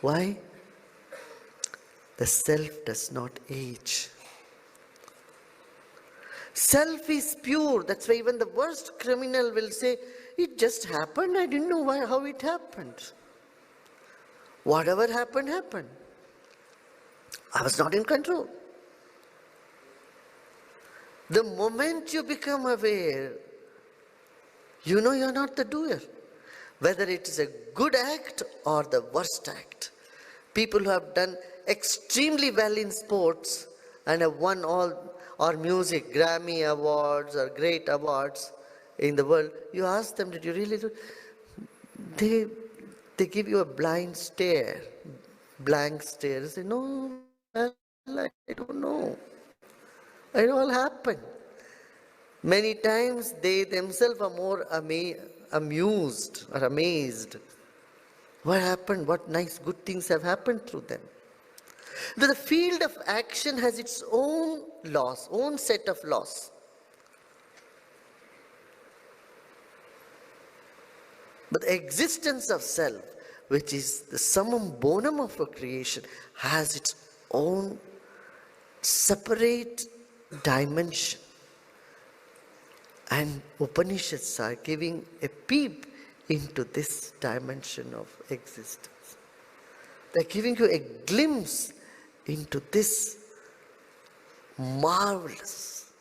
Why? The self does not age. Self is pure. That's why even the worst criminal will say, it just happened. I didn't know how it happened. Whatever happened, happened. I was not in control. The moment you become aware, you know you're not the doer. Whether it is a good act or the worst act. People who have done extremely well in sports and have won all, or music, Grammy awards or great awards in the world, you ask them, did you really do? They give you a blank stare. They say, no, I don't know. It all happened. Many times they themselves are more amused or amazed. What happened? What nice good things have happened through them. The field of action has its own laws, own set of laws. But the existence of self, which is the summum bonum of a creation, has its own separate dimension. And Upanishads are giving a peep into this dimension of existence. They're giving you a glimpse into this marvelous,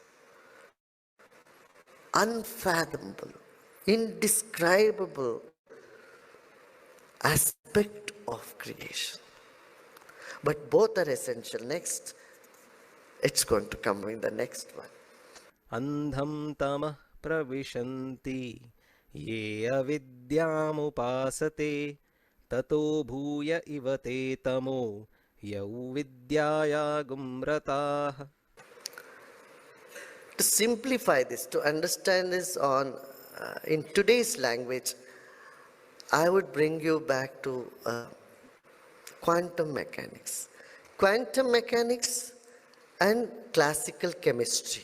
unfathomable, indescribable aspect of creation. But both are essential. Next, it's going to come in the next one. Andham tamah pravishanti ye avidyamupasate tato bhuya ivate tamo yau vidyaya gumratah. To simplify this, to understand this in today's language, I would bring you back to quantum mechanics. Quantum mechanics and classical chemistry.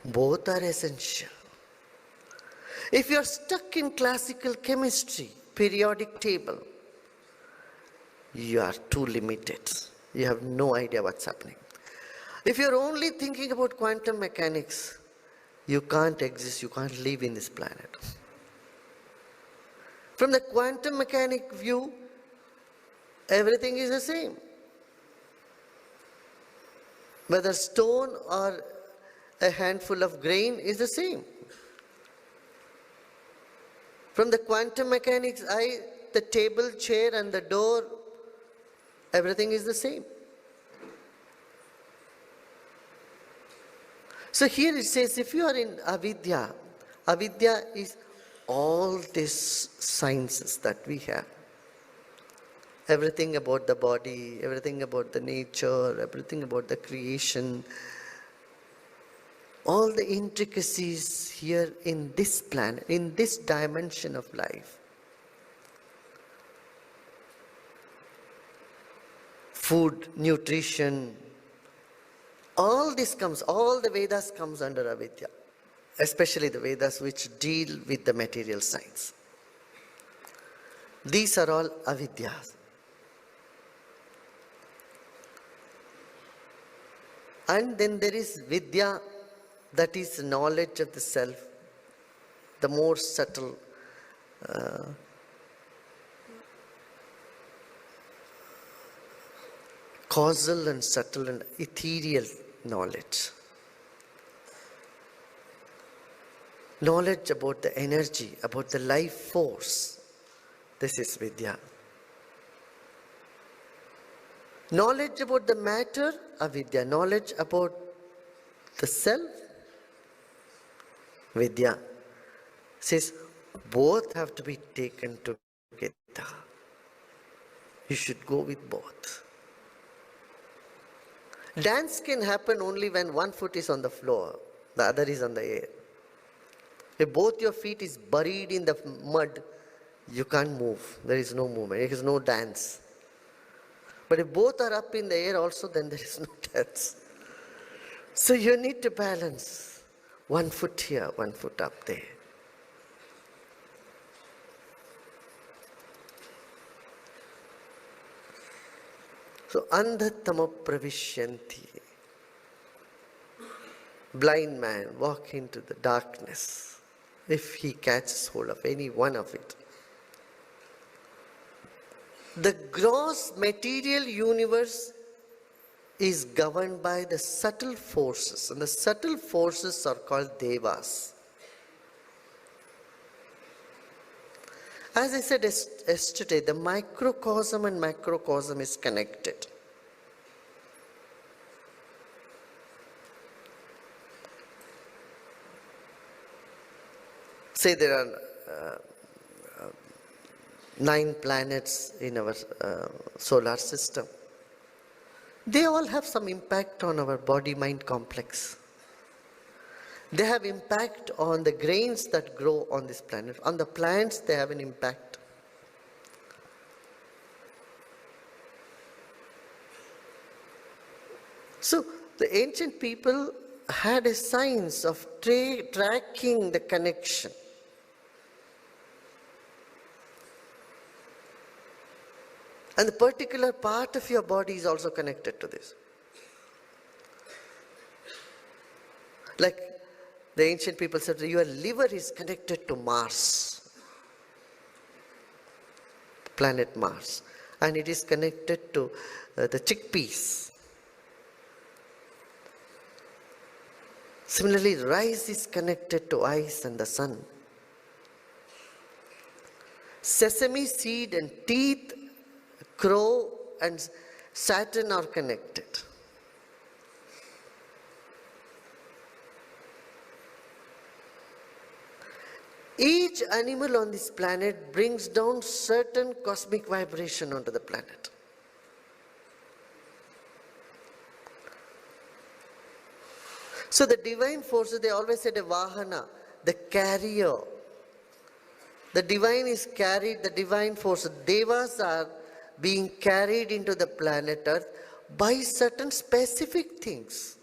Both are essential. If you're stuck in classical chemistry, periodic table, you are too limited. You have no idea what's happening. If you're only thinking about quantum mechanics, you can't exist, you can't live in this planet. From the quantum mechanic view, everything is the same. Whether stone or a handful of grain is the same. From the quantum mechanics eye, the table, chair and the door, everything is the same. So here it says, if you are in avidya, avidya is all these sciences that we have. Everything about the body, everything about the nature, everything about the creation, all the intricacies here in this planet, in this dimension of life. Food, nutrition, all this comes, all the Vedas comes under avidya, especially the Vedas which deal with the material science. These are all avidyas. And then there is vidya, that is knowledge of the self, the more subtle, causal and subtle and ethereal knowledge. Knowledge about the energy, about the life force. This is vidya. Knowledge about the matter, avidya. Knowledge about the self, vidya. Says both have to be taken together. You should go with both. Dance can happen only when one foot is on the floor, the other is on the air. If both your feet is buried in the mud, you can't move. There is no movement. There is no dance. But if both are up in the air also, then there is no dance. So you need to balance. One foot here, one foot up there. So, andhatama pravishyanti. Blind man walk into the darkness if he catches hold of any one of it. The gross material universe is governed by the subtle forces, and the subtle forces are called devas. As I said yesterday, the microcosm and macrocosm is connected. Say there are 9 planets in our solar system. They all have some impact on our body-mind complex. They have impact on the grains that grow on this planet. On the plants, they have an impact. So, the ancient people had a science of tracking the connection. And the particular part of your body is also connected to this. Like the ancient people said, your liver is connected to Mars, planet Mars, and it is connected to the chickpeas. Similarly, rice is connected to ice and the sun. Sesame seed and teeth, crow and Saturn are connected. Each animal on this planet brings down certain cosmic vibration onto the planet. So the divine forces, they always said a vahana, the carrier. The divine is carried, the divine forces. Devas are being carried into the planet Earth by certain specific things.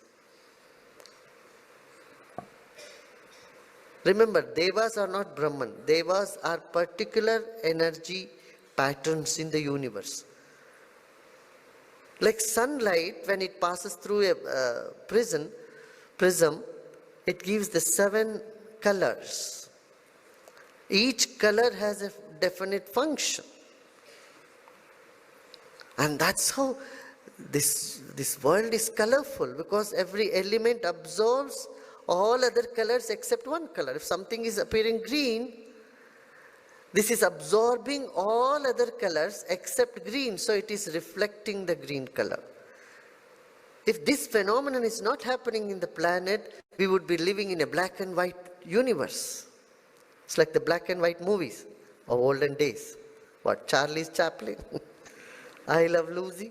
Remember, devas are not Brahman. Devas are particular energy patterns in the universe. Like sunlight, when it passes through a prism, it gives the 7 colors. Each color has a definite function. And that's how this world is colorful, because every element absorbs all other colors except one color. If something is appearing green, this is absorbing all other colors except green, so it is reflecting the green color. If this phenomenon is not happening in the planet, we would be living in a black and white universe. It's like the black and white movies of olden days. What, Charlie Chaplin? I Love Lucy?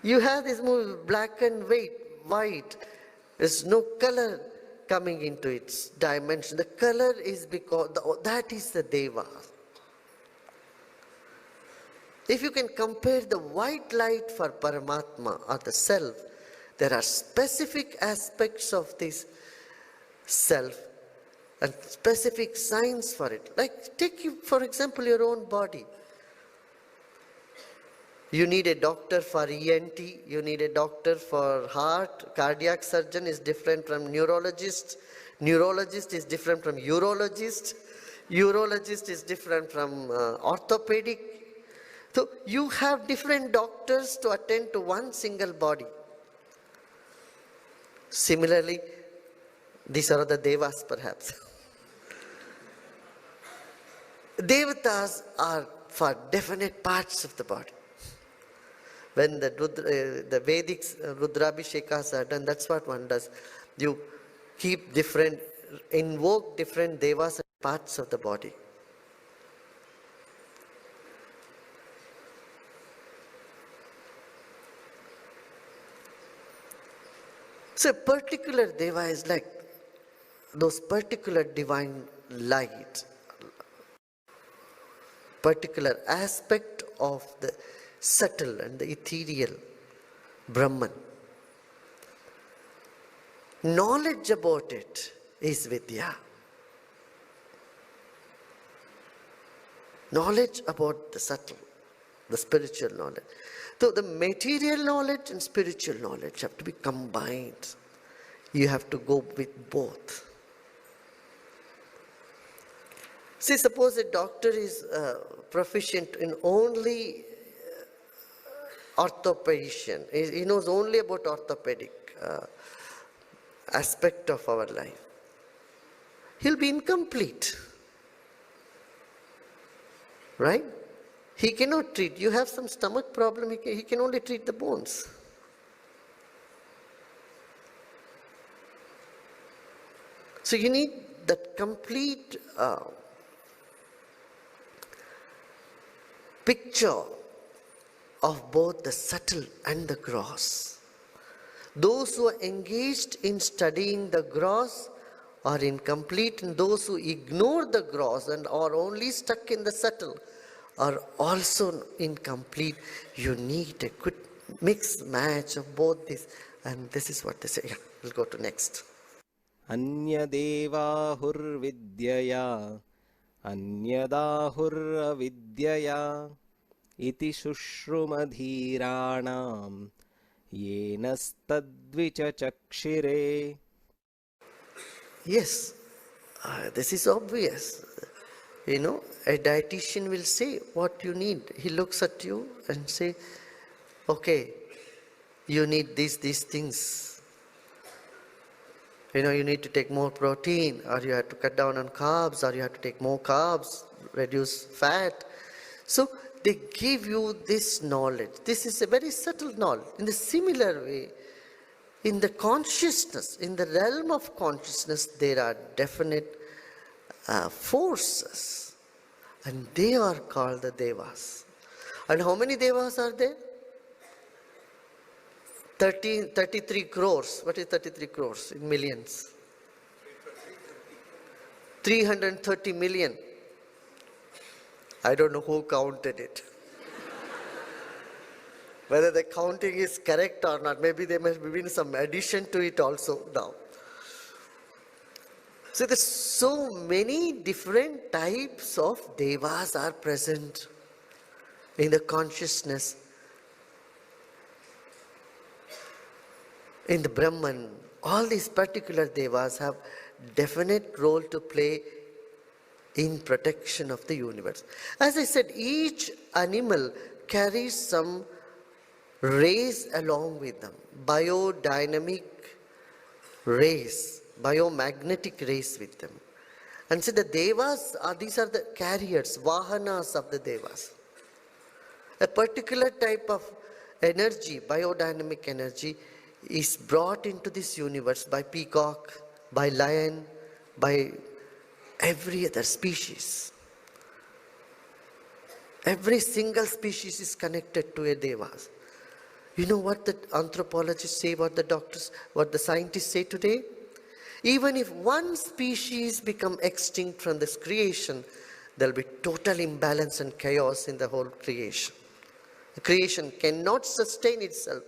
You have this movie, black and white. There's no color coming into its dimension. The color is because, that is the Deva. If you can compare the white light for Paramatma or the self, there are specific aspects of this self and specific signs for it. Like take, for example, your own body. You need a doctor for ENT, you need a doctor for heart, cardiac surgeon is different from neurologist, neurologist is different from urologist, urologist is different from orthopedic. So you have different doctors to attend to one single body. Similarly, these are the devas perhaps. Devatas are for definite parts of the body. When the Vedic Rudrabhishekas are done, that's what one does. You invoke different devas and parts of the body. So a particular deva is like those particular divine light, particular aspect of the subtle and the ethereal Brahman. Knowledge about it is Vidya. Knowledge about the subtle the spiritual knowledge. So the material knowledge and spiritual knowledge have to be combined. You have to go with both. See, suppose a doctor is proficient in only orthopedic. He knows only about orthopedic aspect of our life. He'll be incomplete. Right? He cannot treat. You have some stomach problem, he can only treat the bones. So you need that complete picture of both the subtle and the gross. Those who are engaged in studying the gross are incomplete, and those who ignore the gross and are only stuck in the subtle are also incomplete. You need a good mix match of both these, and this is what they say. Yeah, we'll go to next. Anyadevahurvidyaya anyadahuravidyaya iti shushrumadhiranam yenastadvichachakshire. Yes, this is obvious. You know, a dietitian will say what you need. He looks at you and say, okay, you need these things. You know, you need to take more protein, or you have to cut down on carbs, or you have to take more carbs, reduce fat. So they give you this knowledge. This is a very subtle knowledge. In a similar way, in the consciousness, in the realm of consciousness, there are definite forces, and they are called the devas. And how many devas are there? 33 crores. What is 33 crores in millions? 330 million. I don't know who counted it. Whether the counting is correct or not, maybe there must be some addition to it also now. So there's so many different types of devas are present in the consciousness. In the Brahman, all these particular devas have definite role to play in protection of the universe. As I said, each animal carries some rays along with them, biodynamic rays, biomagnetic rays with them. And so the devas these are the carriers, vahanas of the devas. A particular type of energy, biodynamic energy, is brought into this universe by peacock, by lion, by every other species. Every single species is connected to a devas. You know what the anthropologists say, what the doctors, what the scientists say today? Even if one species become extinct from this creation, there will be total imbalance and chaos in the whole creation. The creation cannot sustain itself.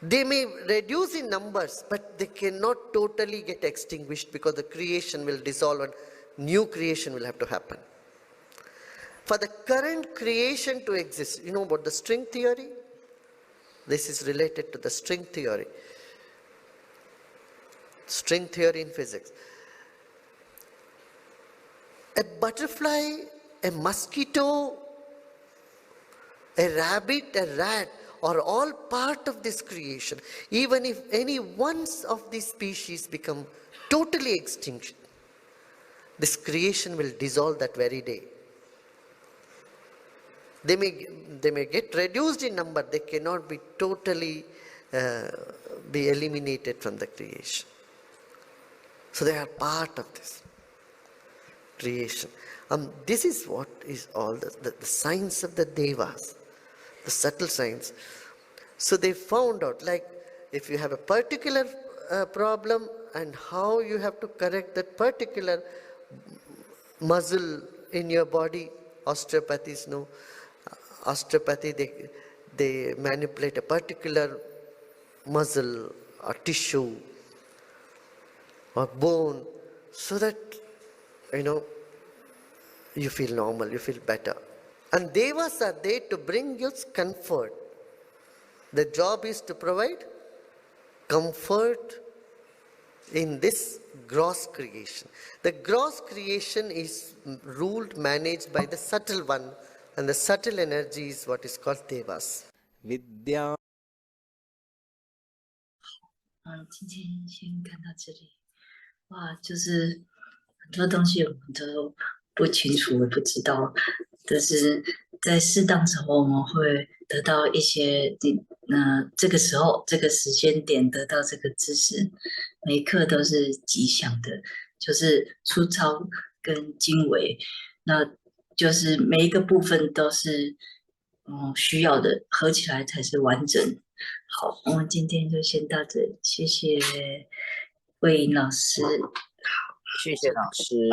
They may reduce in numbers, but they cannot totally get extinguished because the creation will dissolve and new creation will have to happen. For the current creation to exist, you know about the string theory? This is related to the string theory. String theory in physics. A butterfly, a mosquito, a rabbit, a rat are all part of this creation. Even if any one of these species become totally extinct, this creation will dissolve that very day. They may get reduced in number, they cannot be totally be eliminated from the creation. So they are part of this creation. This is what is all the science of the devas, the subtle science. So they found out, like, if you have a particular problem and how you have to correct that particular muscle in your body, osteopathies know. Osteopathy, they manipulate a particular muscle or tissue or bone so that, you feel normal, you feel better. And devas are there to bring you comfort. The job is to provide comfort in this gross creation. The gross creation is ruled, managed by the subtle one, and the subtle energy is what is called devas. Vidya. 今天先看到这里。哇，就是很多东西我们都不清楚，也不知道，但是在适当时候我们会得到一些，这个时候这个时间点得到这个知识，每一刻都是吉祥的，就是粗糙跟精微，那就是每一个部分都是需要的，合起来才是完整。好，我们今天就先到这里，谢谢魏颖老师。谢谢老师。